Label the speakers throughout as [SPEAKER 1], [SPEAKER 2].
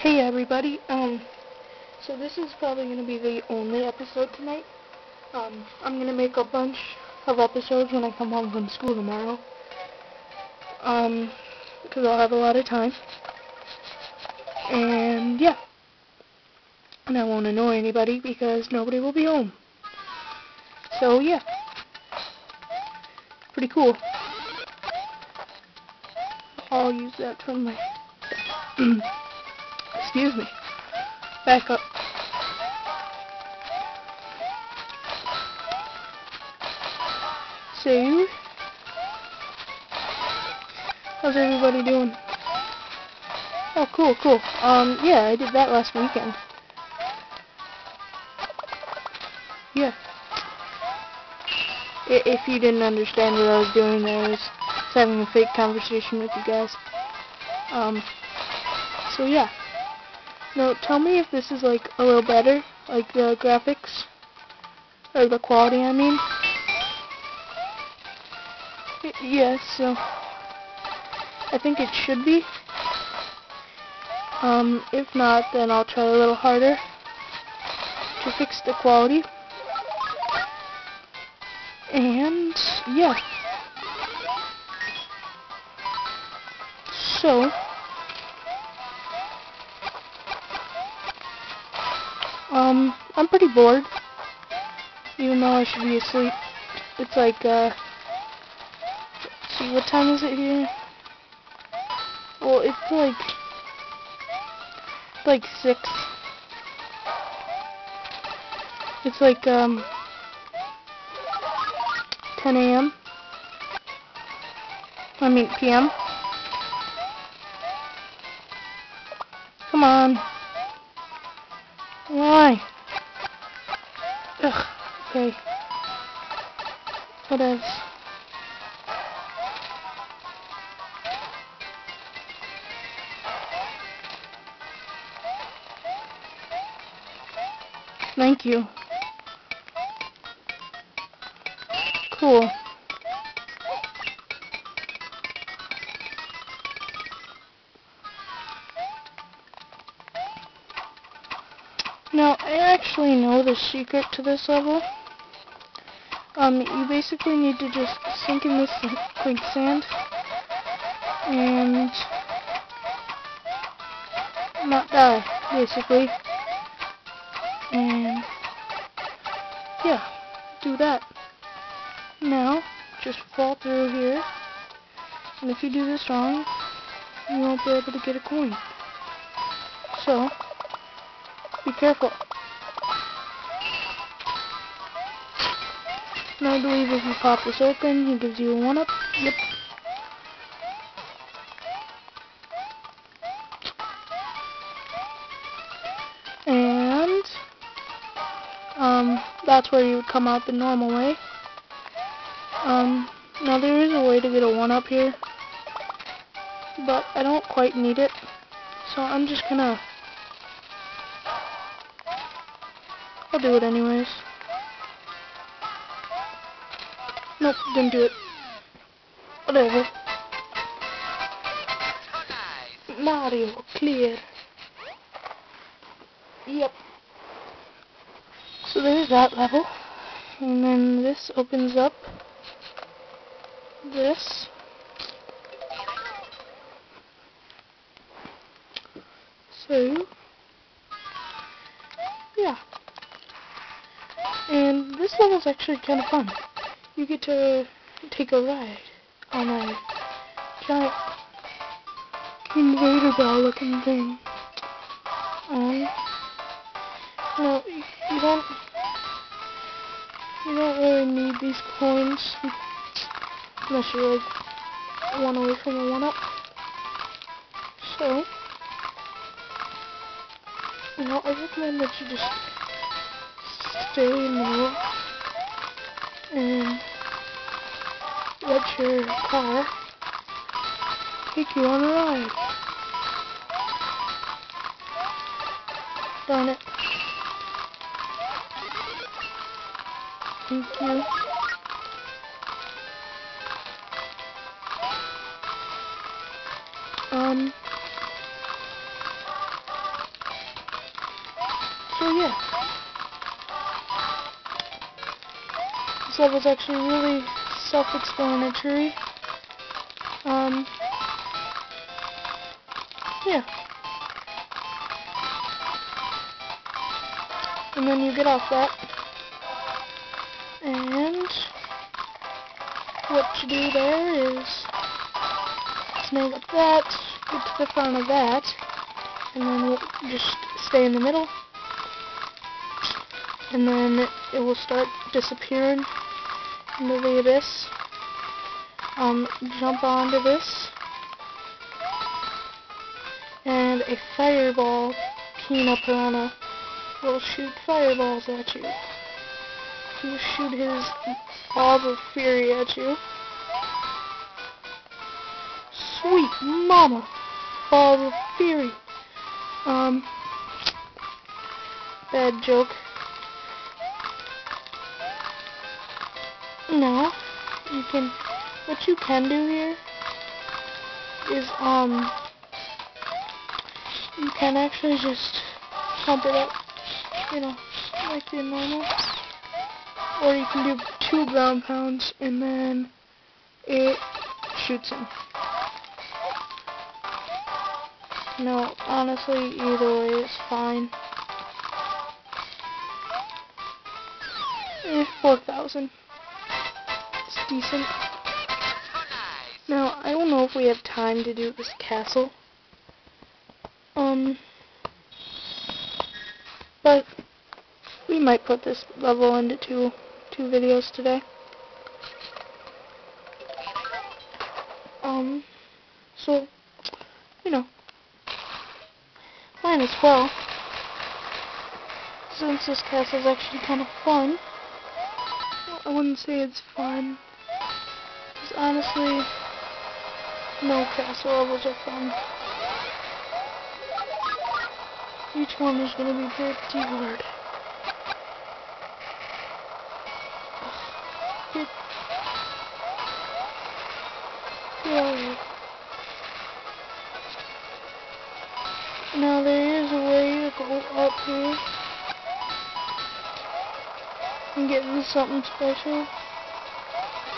[SPEAKER 1] Hey everybody, so this is probably going to be the only episode tonight. I'm going to make a bunch of episodes when I come home from school tomorrow, because I'll have a lot of time, and yeah, and I won't annoy anybody because nobody will be home, so yeah, pretty cool. I'll use that from my, excuse me, back up. So, how's everybody doing? Oh, cool. Yeah, I did that last weekend. Yeah. If you didn't understand what I was doing, I was having a fake conversation with you guys. So yeah. Now, tell me if this is, like, a little better, like the graphics, or the quality, I mean. Yes, so I think it should be. If not, then I'll try a little harder to fix the quality. And yeah. So I'm pretty bored, even though I should be asleep. It's like, let's see, what time is it here? Well, it's like 6. It's like, 10 a.m. I mean, p.m. Come on. Why? Ugh, okay. What else? Thank you. Cool. Now, I actually know the secret to this level. You basically need to just sink in this quicksand and not die, basically. And yeah, do that. Now, just fall through here, and if you do this wrong, you won't be able to get a coin. So, be careful. And I believe if you pop this open, he gives you a 1-up. Yep. And, that's where you would come out the normal way. Now there is a way to get a 1-up here, but I don't quite need it, so I'm just gonna, I'll do it anyways. Nope, didn't do it. Whatever. Mario, clear. Yep. So there's that level. And then this opens up this. So, yeah. And this level's actually kind of fun. You get to take a ride on a giant invader ball looking thing. No, you don't really need these coins unless you're like one away from a 1-up. So, I recommend that you just stay in the middle and let your car take you on a ride. Darn it. Thank you. yeah. This level's actually really self-explanatory. Yeah. And then you get off that. And what you do there is snag up that, get to the front of that, and then we'll just stay in the middle. And then it will start disappearing into the abyss. Jump onto this. And a fireball peanut piranha will shoot fireballs at you. He will shoot his balls of fury at you. Sweet mama! Balls of fury. Bad joke. Now, what you can do here is, you can actually just pump it up, like the normal. Or you can do 2 ground pounds and then it shoots him. No, honestly, either way is fine. 4,000. It's decent. Now, I don't know if we have time to do this castle. But we might put this level into two videos today. So, might as well. Since this castle is actually kind of fun. Well, I wouldn't say it's fun. Because honestly, no castle levels are fun. Each one is going to be pretty hard. Now there is a way to go up here and get into something special,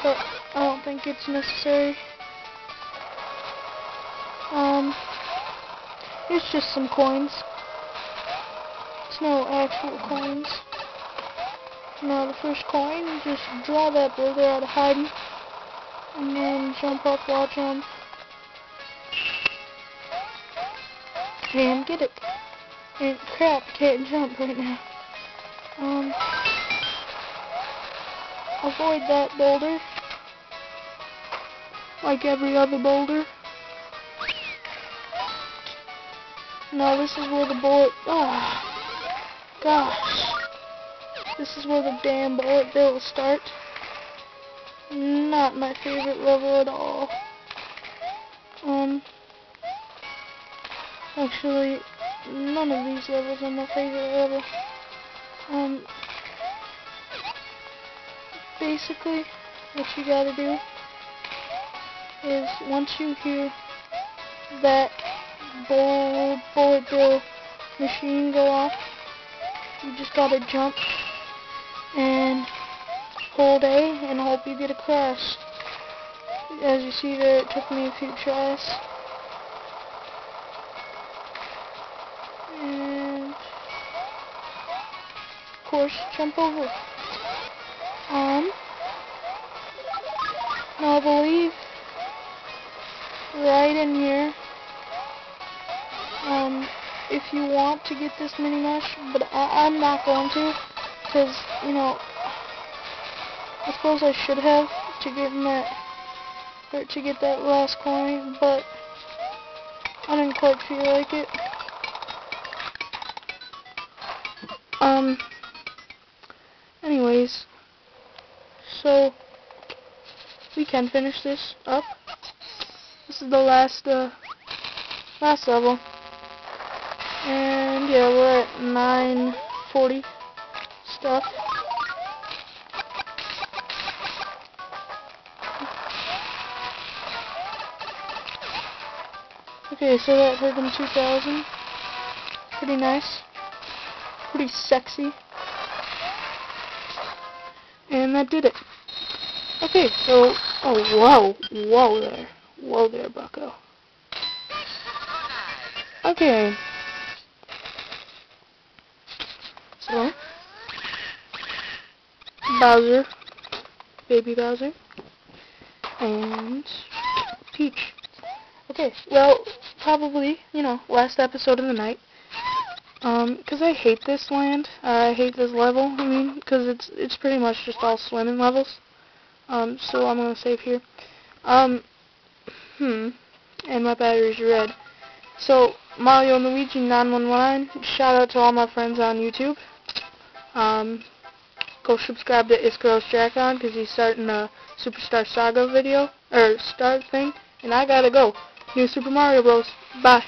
[SPEAKER 1] but I don't think it's necessary. It's just some coins. It's no actual coins. Now the first coin, you just draw that boulder out of hiding, and then jump up, watch him, and get it. And crap, I can't jump right now. Avoid that boulder, like every other boulder. Now this is where the bullet, gosh. This is where the damn bullet bills start. Not my favorite level at all. Actually, none of these levels are my favorite level. Basically, what you gotta do is once you hear that bullet bill machine go off, you just gotta jump and hold A and hope you get a crash. As you see there, it took me a few tries. And of course, jump over. Now I believe right in here, if you want to get this mini mush, but I'm not going to, because, I suppose I should have to get that last coin, but I didn't quite feel like it. Anyways, so we can finish this up. This is the last level, and yeah, we're at 940 stuff. Okay, so that took him 2,000. Pretty nice. pretty sexy. And that did it. Okay, so, oh, whoa there, bucko. Okay. So, Bowser, baby Bowser, and Peach. Okay, well, probably, last episode of the night. 'Cause I hate this land. I hate this level, because it's pretty much just all swimming levels. So I'm gonna save here. And my battery's red. So, Mario and Luigi 911, shout out to all my friends on YouTube. Go subscribe to IscaroStracon, because he's starting a Superstar Saga video, or start thing, and I gotta go. New Super Mario Bros. Bye.